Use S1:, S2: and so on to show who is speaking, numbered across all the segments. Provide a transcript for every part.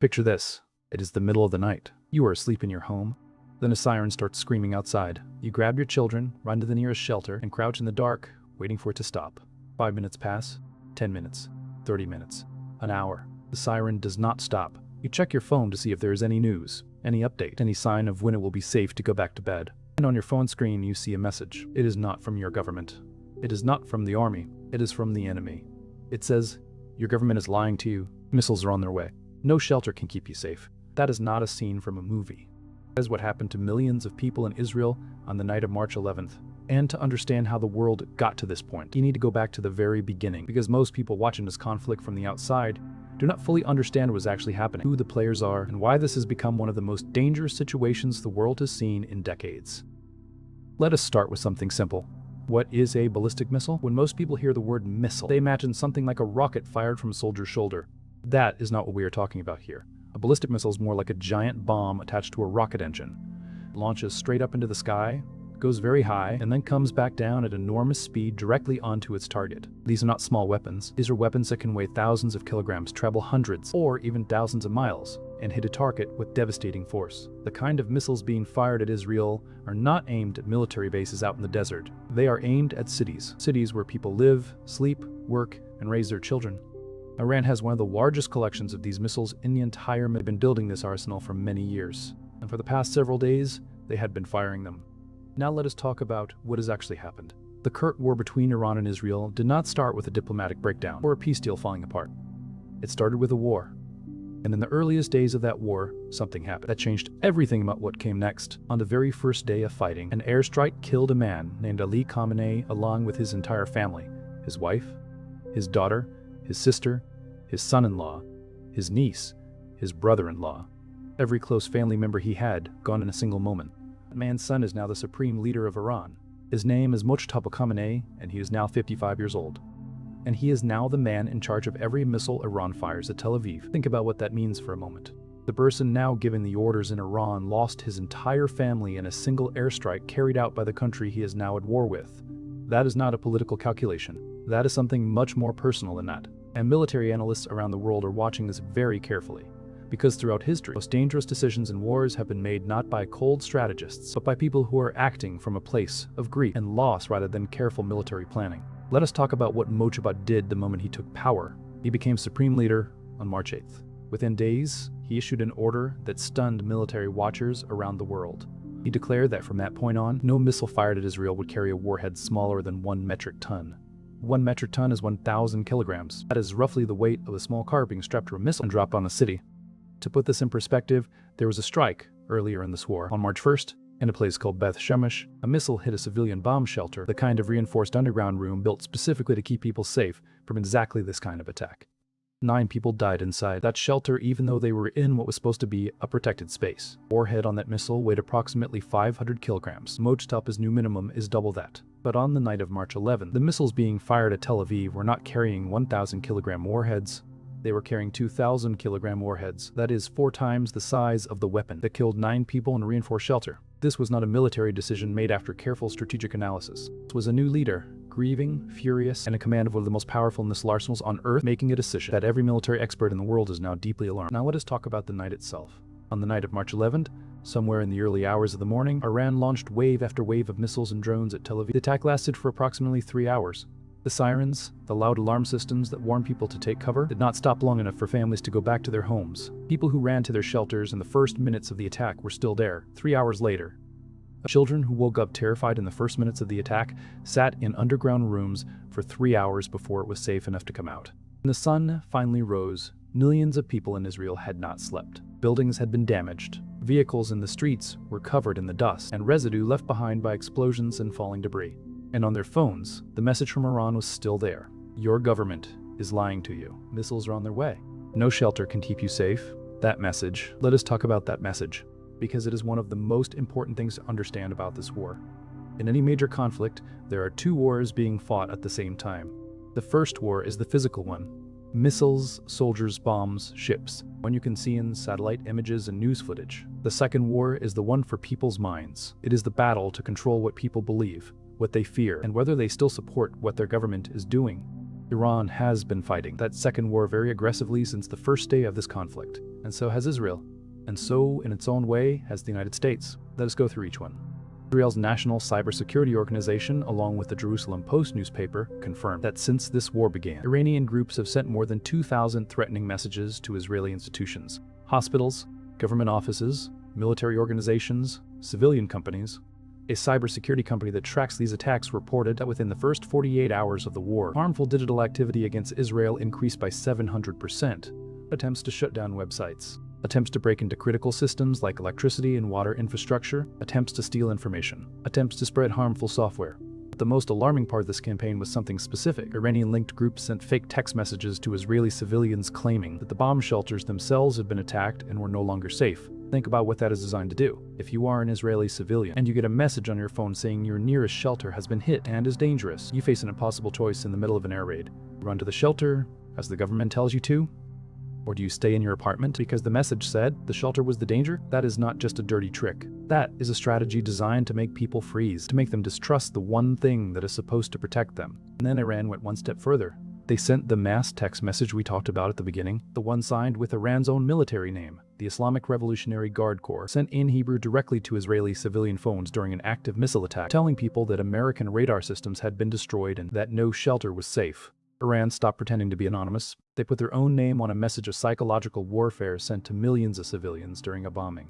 S1: Picture this. It is the middle of the night. You are asleep in your home. Then a siren starts screaming outside. You grab your children, run to the nearest shelter, and crouch in the dark, waiting for it to stop. 5 minutes pass, 10 minutes, 30 minutes, an hour. The siren does not stop. You check your phone to see if there is any news, any update, any sign of when it will be safe to go back to bed. And on your phone screen you see a message. It is not from your government. It is not from the army. It is from the enemy. It says, your government is lying to you. Missiles are on their way. No shelter can keep you safe. That is not a scene from a movie. That is what happened to millions of people in Israel on the night of March 11th. And to understand how the world got to this point, you need to go back to the very beginning, because most people watching this conflict from the outside do not fully understand what is actually happening, who the players are, and why this has become one of the most dangerous situations the world has seen in decades. Let us start with something simple. What is a ballistic missile? When most people hear the word missile, they imagine something like a rocket fired from a soldier's shoulder. That is not what we are talking about here. A ballistic missile is more like a giant bomb attached to a rocket engine. It launches straight up into the sky, goes very high, and then comes back down at enormous speed directly onto its target. These are not small weapons. These are weapons that can weigh thousands of kilograms, travel hundreds or even thousands of miles, and hit a target with devastating force. The kind of missiles being fired at Israel are not aimed at military bases out in the desert. They are aimed at cities where people live, sleep, work, and raise their children. Iran has one of the largest collections of these missiles in the entire Middle East. They've been building this arsenal for many years, and for the past several days, they had been firing them. Now let us talk about what has actually happened. The current war between Iran and Israel did not start with a diplomatic breakdown or a peace deal falling apart. It started with a war. And in the earliest days of that war, something happened that changed everything about what came next. On the very first day of fighting, an airstrike killed a man named Ali Khamenei along with his entire family, his wife, his daughter, his sister, his son-in-law, his niece, his brother-in-law. Every close family member he had gone in a single moment. That man's son is now the supreme leader of Iran. His name is Mojtaba Khamenei, and he is now 55 years old. And he is now the man in charge of every missile Iran fires at Tel Aviv. Think about what that means for a moment. The person now giving the orders in Iran lost his entire family in a single airstrike carried out by the country he is now at war with. That is not a political calculation. That is something much more personal than that. And military analysts around the world are watching this very carefully. Because throughout history, the most dangerous decisions in wars have been made not by cold strategists, but by people who are acting from a place of grief and loss rather than careful military planning. Let us talk about what Mojtaba did the moment he took power. He became supreme leader on March 8th. Within days, he issued an order that stunned military watchers around the world. He declared that from that point on, no missile fired at Israel would carry a warhead smaller than 1 metric ton. 1 metric ton is 1,000 kilograms. That is roughly the weight of a small car being strapped to a missile and dropped on a city. To put this in perspective, there was a strike earlier in this war. On March 1st, in a place called Beth Shemesh, a missile hit a civilian bomb shelter, the kind of reinforced underground room built specifically to keep people safe from exactly this kind of attack. 9 people died inside that shelter even though they were in what was supposed to be a protected space. Warhead on that missile weighed approximately 500 kilograms. Mojtaba's new minimum is double that. But on the night of March 11, the missiles being fired at Tel Aviv were not carrying 1,000 kilogram warheads. They were carrying 2,000 kilogram warheads. That is 4 times the size of the weapon that killed 9 people in a reinforced shelter. This was not a military decision made after careful strategic analysis. It was a new leader, grieving, furious, and in command of one of the most powerful missile arsenals on Earth, making a decision that every military expert in the world is now deeply alarmed. Now let us talk about the night itself. On the night of March 11th, somewhere in the early hours of the morning, Iran launched wave after wave of missiles and drones at Tel Aviv. The attack lasted for approximately 3 hours. The sirens, the loud alarm systems that warn people to take cover, did not stop long enough for families to go back to their homes. People who ran to their shelters in the first minutes of the attack were still there, 3 hours later. Children who woke up terrified in the first minutes of the attack sat in underground rooms for 3 hours before it was safe enough to come out. When the sun finally rose, millions of people in Israel had not slept. Buildings had been damaged. Vehicles in the streets were covered in the dust and residue left behind by explosions and falling debris. And on their phones, the message from Iran was still there. Your government is lying to you. Missiles are on their way. No shelter can keep you safe. That message, let us talk about that message, because it is one of the most important things to understand about this war. In any major conflict, there are 2 wars being fought at the same time. The first war is the physical one. Missiles, soldiers, bombs, ships, one you can see in satellite images and news footage. The second war is the one for people's minds. It is the battle to control what people believe, what they fear, and whether they still support what their government is doing. Iran has been fighting that second war very aggressively since the first day of this conflict. and so has Israel. And so, in its own way, has the United States. Let us go through each one. Israel's National Cybersecurity Organization, along with the Jerusalem Post newspaper, confirmed that since this war began, Iranian groups have sent more than 2,000 threatening messages to Israeli institutions, hospitals, government offices, military organizations, civilian companies. A cybersecurity company that tracks these attacks reported that within the first 48 hours of the war, harmful digital activity against Israel increased by 700%. Attempts to shut down websites, attempts to break into critical systems like electricity and water infrastructure, attempts to steal information, attempts to spread harmful software. But the most alarming part of this campaign was something specific. Iranian-linked groups sent fake text messages to Israeli civilians claiming that the bomb shelters themselves had been attacked and were no longer safe. Think about what that is designed to do. If you are an Israeli civilian and you get a message on your phone saying your nearest shelter has been hit and is dangerous, you face an impossible choice in the middle of an air raid. Run to the shelter, as the government tells you to, or do you stay in your apartment because the message said the shelter was the danger? That is not just a dirty trick. That is a strategy designed to make people freeze, to make them distrust the one thing that is supposed to protect them. And then Iran went one step further. They sent the mass text message we talked about at the beginning, the one signed with Iran's own military name, the Islamic Revolutionary Guard Corps, sent in Hebrew directly to Israeli civilian phones during an active missile attack, telling people that American radar systems had been destroyed and that no shelter was safe. Iran stopped pretending to be anonymous. They put their own name on a message of psychological warfare sent to millions of civilians during a bombing.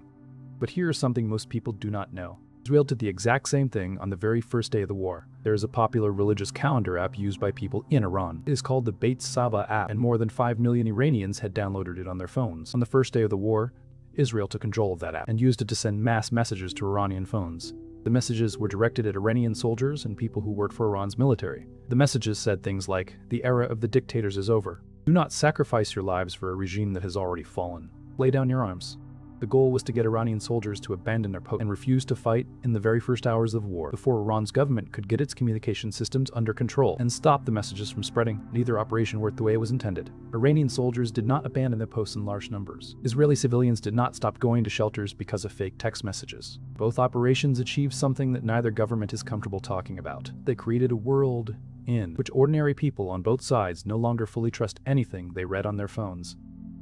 S1: But here is something most people do not know. Israel did the exact same thing on the very first day of the war. There is a popular religious calendar app used by people in Iran. It is called the Beit Saba app, and more than 5 million Iranians had downloaded it on their phones. On the first day of the war, Israel took control of that app and used it to send mass messages to Iranian phones. The messages were directed at Iranian soldiers and people who worked for Iran's military. The messages said things like, "The era of the dictators is over. Do not sacrifice your lives for a regime that has already fallen. Lay down your arms." The goal was to get Iranian soldiers to abandon their post and refuse to fight in the very first hours of war before Iran's government could get its communication systems under control and stop the messages from spreading. Neither operation worked the way it was intended. Iranian soldiers did not abandon their posts in large numbers. Israeli civilians did not stop going to shelters because of fake text messages. Both operations achieved something that neither government is comfortable talking about. They created a world in which ordinary people on both sides no longer fully trust anything they read on their phones.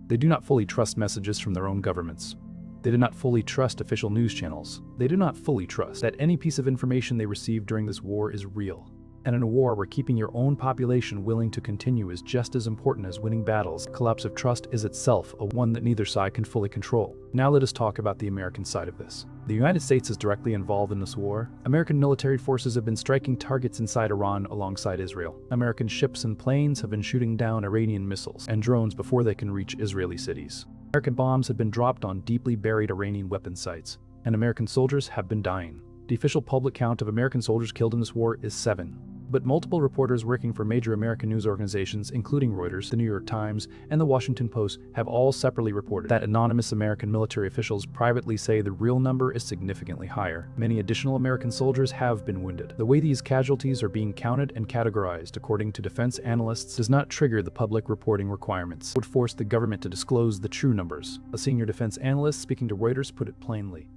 S1: They do not fully trust messages from their own governments. They do not fully trust official news channels. They do not fully trust that any piece of information they receive during this war is real. And in a war where keeping your own population willing to continue is just as important as winning battles, the collapse of trust is itself a one that neither side can fully control. Now let us talk about the American side of this. The United States is directly involved in this war. American military forces have been striking targets inside Iran alongside Israel. American ships and planes have been shooting down Iranian missiles and drones before they can reach Israeli cities. American bombs have been dropped on deeply buried Iranian weapon sites, and American soldiers have been dying. The official public count of American soldiers killed in this war is 7. But multiple reporters working for major American news organizations, including Reuters, the New York Times, and the Washington Post, have all separately reported that anonymous American military officials privately say the real number is significantly higher. Many additional American soldiers have been wounded. The way these casualties are being counted and categorized, according to defense analysts, does not trigger the public reporting requirements. It would force the government to disclose the true numbers. A senior defense analyst speaking to Reuters put it plainly.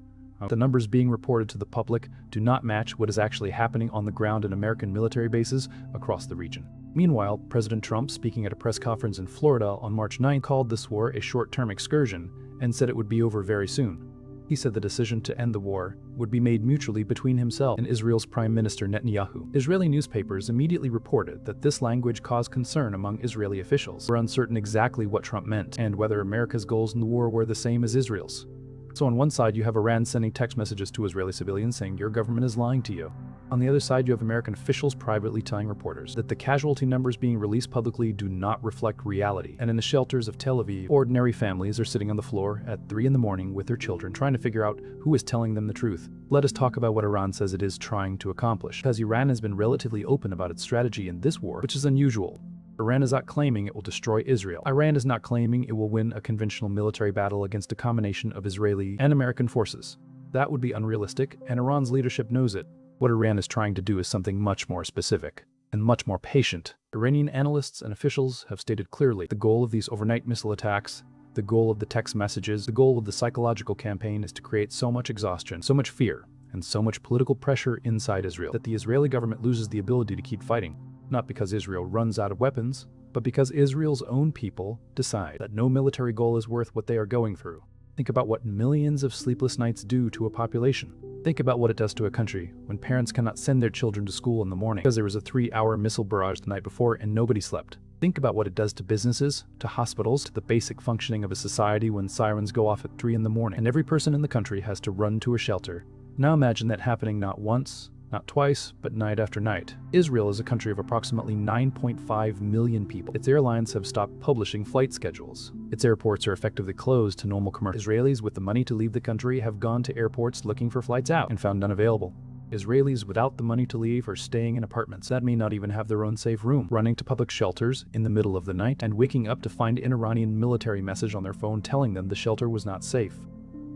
S1: The numbers being reported to the public do not match what is actually happening on the ground in American military bases across the region. Meanwhile, President Trump, speaking at a press conference in Florida on March 9, called this war a short-term excursion and said it would be over very soon. He said the decision to end the war would be made mutually between himself and Israel's Prime Minister Netanyahu. Israeli newspapers immediately reported that this language caused concern among Israeli officials who were uncertain exactly what Trump meant and whether America's goals in the war were the same as Israel's. So on one side you have Iran sending text messages to Israeli civilians saying your government is lying to you. On the other side you have American officials privately telling reporters that the casualty numbers being released publicly do not reflect reality. And in the shelters of Tel Aviv, ordinary families are sitting on the floor at 3 in the morning with their children trying to figure out who is telling them the truth. Let us talk about what Iran says it is trying to accomplish, because Iran has been relatively open about its strategy in this war, which is unusual. Iran is not claiming it will destroy Israel. Iran is not claiming it will win a conventional military battle against a combination of Israeli and American forces. That would be unrealistic, and Iran's leadership knows it. What Iran is trying to do is something much more specific and much more patient. Iranian analysts and officials have stated clearly the goal of these overnight missile attacks, the goal of the text messages, the goal of the psychological campaign is to create so much exhaustion, so much fear, and so much political pressure inside Israel that the Israeli government loses the ability to keep fighting. not because Israel runs out of weapons, but because Israel's own people decide that no military goal is worth what they are going through. Think about what millions of sleepless nights do to a population. Think about what it does to a country when parents cannot send their children to school in the morning because there was a 3-hour missile barrage the night before and nobody slept. Think about what it does to businesses, to hospitals, to the basic functioning of a society when sirens go off at 3 in the morning and every person in the country has to run to a shelter. Now imagine that happening not once, not twice, but night after night. Israel is a country of approximately 9.5 million people. Its airlines have stopped publishing flight schedules. Its airports are effectively closed to normal commercial. Israelis with the money to leave the country have gone to airports looking for flights out and found none available. Israelis without the money to leave are staying in apartments that may not even have their own safe room, running to public shelters in the middle of the night and waking up to find an Iranian military message on their phone telling them the shelter was not safe.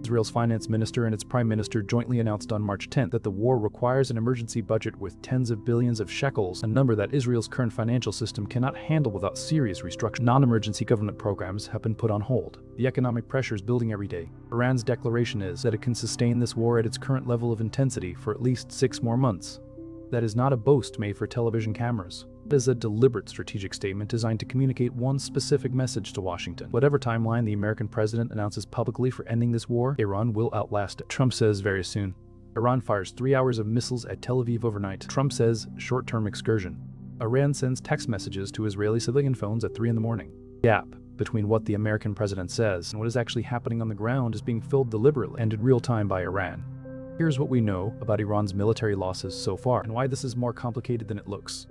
S1: Israel's finance minister and its prime minister jointly announced on March 10th that the war requires an emergency budget with tens of billions of shekels, a number that Israel's current financial system cannot handle without serious restructuring. Non-emergency government programs have been put on hold. The economic pressure is building every day. Iran's declaration is that it can sustain this war at its current level of intensity for at least 6 more months. That is not a boast made for television cameras. It is a deliberate strategic statement designed to communicate one specific message to Washington. Whatever timeline the American president announces publicly for ending this war, Iran will outlast it. Trump says very soon. Iran fires 3 hours of missiles at Tel Aviv overnight. Trump says short-term excursion. Iran sends text messages to Israeli civilian phones at 3 in the morning. The gap between what the American president says and what is actually happening on the ground is being filled deliberately and in real time by Iran. Here's what we know about Iran's military losses so far and why this is more complicated than it looks.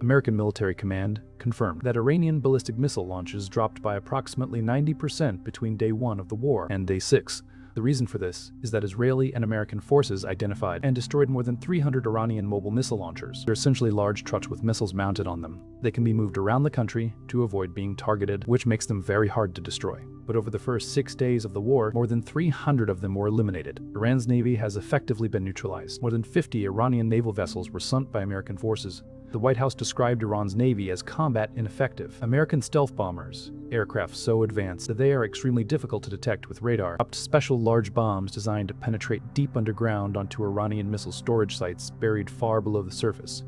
S1: American military command confirmed that Iranian ballistic missile launches dropped by approximately 90% between day 1 of the war and day 6. The reason for this is that Israeli and American forces identified and destroyed more than 300 Iranian mobile missile launchers. They're essentially large trucks with missiles mounted on them. They can be moved around the country to avoid being targeted, which makes them very hard to destroy. But over the first 6 days of the war, more than 300 of them were eliminated. Iran's navy has effectively been neutralized. More than 50 Iranian naval vessels were sunk by American forces. The White House described Iran's navy as combat ineffective. American stealth bombers, aircraft so advanced that they are extremely difficult to detect with radar, dropped special large bombs designed to penetrate deep underground onto Iranian missile storage sites buried far below the surface.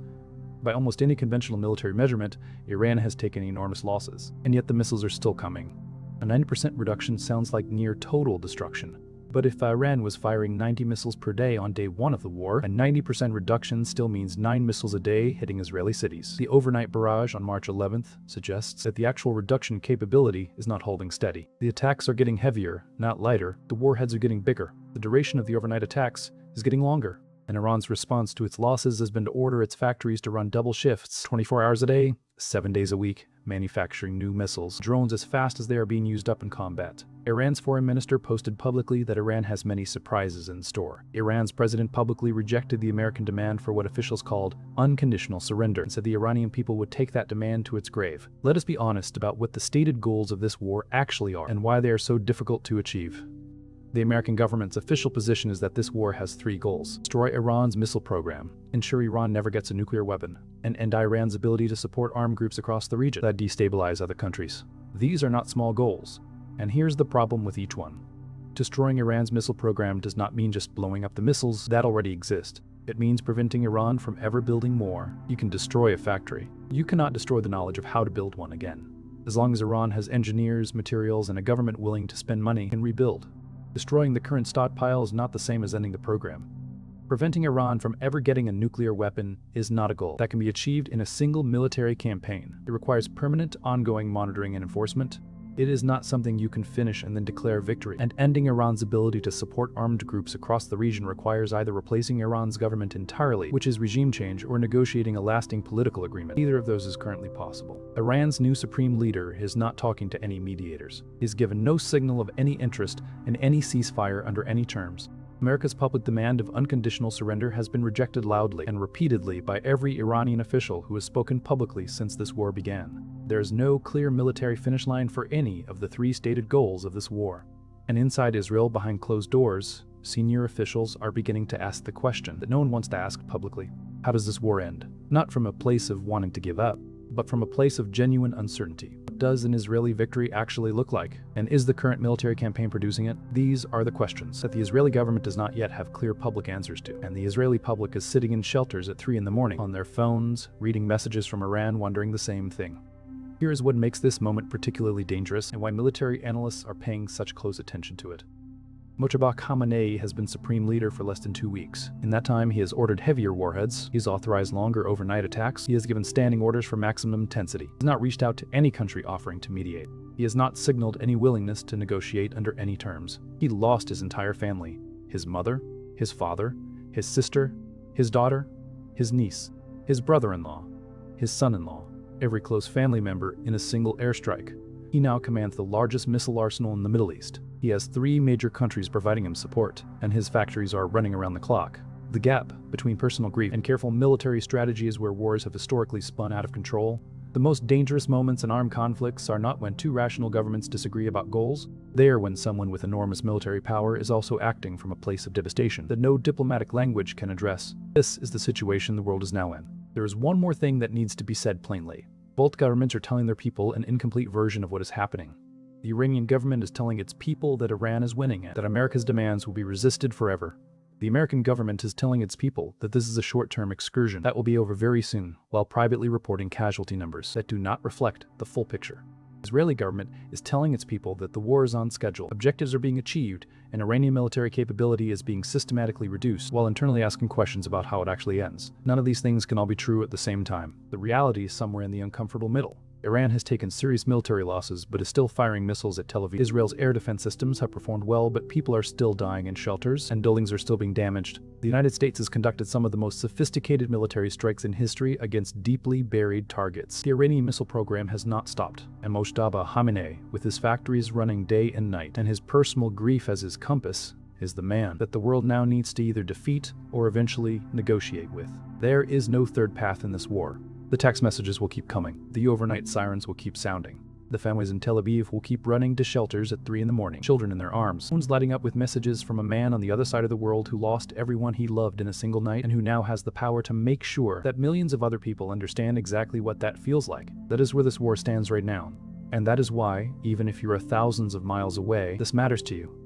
S1: By almost any conventional military measurement, Iran has taken enormous losses, and yet the missiles are still coming. A 90% reduction sounds like near total destruction. But if Iran was firing 90 missiles per day on day 1 of the war, a 90% reduction still means 9 missiles a day hitting Israeli cities. The overnight barrage on March 11th suggests that the actual reduction capability is not holding steady. The attacks are getting heavier, not lighter. The warheads are getting bigger. The duration of the overnight attacks is getting longer. And Iran's response to its losses has been to order its factories to run double shifts, 24 hours a day, 7 days a week, manufacturing new missiles, drones as fast as they are being used up in combat. Iran's foreign minister posted publicly that Iran has many surprises in store. Iran's president publicly rejected the American demand for what officials called unconditional surrender and said the Iranian people would take that demand to its grave. Let us be honest about what the stated goals of this war actually are and why they are so difficult to achieve. The American government's official position is that this war has 3 goals: destroy Iran's missile program, ensure Iran never gets a nuclear weapon, and end Iran's ability to support armed groups across the region that destabilize other countries. These are not small goals, and here's the problem with each one. Destroying Iran's missile program does not mean just blowing up the missiles that already exist. It means preventing Iran from ever building more. You can destroy a factory. You cannot destroy the knowledge of how to build one again. As long as Iran has engineers, materials, and a government willing to spend money and rebuild. Destroying the current stockpile is not the same as ending the program. Preventing Iran from ever getting a nuclear weapon is not a goal that can be achieved in a single military campaign. It requires permanent, ongoing monitoring and enforcement. It is not something you can finish and then declare victory. And ending Iran's ability to support armed groups across the region requires either replacing Iran's government entirely, which is regime change, or negotiating a lasting political agreement. Neither of those is currently possible. Iran's new supreme leader is not talking to any mediators. He has given no signal of any interest in any ceasefire under any terms. America's public demand of unconditional surrender has been rejected loudly and repeatedly by every Iranian official who has spoken publicly since this war began. There is no clear military finish line for any of the 3 stated goals of this war. And inside Israel, behind closed doors, senior officials are beginning to ask the question that no one wants to ask publicly. How does this war end? Not from a place of wanting to give up, but from a place of genuine uncertainty. What does an Israeli victory actually look like? And is the current military campaign producing it? These are the questions that the Israeli government does not yet have clear public answers to. And the Israeli public is sitting in shelters at 3 in the morning on their phones, reading messages from Iran, wondering the same thing. Here is what makes this moment particularly dangerous and why military analysts are paying such close attention to it. Mojtaba Khamenei has been supreme leader for less than 2 weeks. In that time, he has ordered heavier warheads, he has authorized longer overnight attacks, he has given standing orders for maximum intensity. He has not reached out to any country offering to mediate. He has not signaled any willingness to negotiate under any terms. He lost his entire family: his mother, his father, his sister, his daughter, his niece, his brother-in-law, his son-in-law, every close family member in a single airstrike. He now commands the largest missile arsenal in the Middle East. He has 3 major countries providing him support, and his factories are running around the clock. The gap between personal grief and careful military strategy is where wars have historically spun out of control. The most dangerous moments in armed conflicts are not when 2 rational governments disagree about goals. They are when someone with enormous military power is also acting from a place of devastation that no diplomatic language can address. This is the situation the world is now in. There is one more thing that needs to be said plainly. Both governments are telling their people an incomplete version of what is happening. The Iranian government is telling its people that Iran is winning and that America's demands will be resisted forever. The American government is telling its people that this is a short-term excursion that will be over very soon, while privately reporting casualty numbers that do not reflect the full picture. The Israeli government is telling its people that the war is on schedule, objectives are being achieved, and Iranian military capability is being systematically reduced, while internally asking questions about how it actually ends. None of these things can all be true at the same time. The reality is somewhere in the uncomfortable middle. Iran has taken serious military losses but is still firing missiles at Tel Aviv. Israel's air defense systems have performed well, but people are still dying in shelters and buildings are still being damaged. The United States has conducted some of the most sophisticated military strikes in history against deeply buried targets. The Iranian missile program has not stopped, and Mojtaba Khamenei, with his factories running day and night and his personal grief as his compass, is the man that the world now needs to either defeat or eventually negotiate with. There is no third path in this war. The text messages will keep coming. The overnight sirens will keep sounding. The families in Tel Aviv will keep running to shelters at 3 in the morning, children in their arms. Phones lighting up with messages from a man on the other side of the world who lost everyone he loved in a single night and who now has the power to make sure that millions of other people understand exactly what that feels like. That is where this war stands right now. And that is why, even if you are thousands of miles away, this matters to you.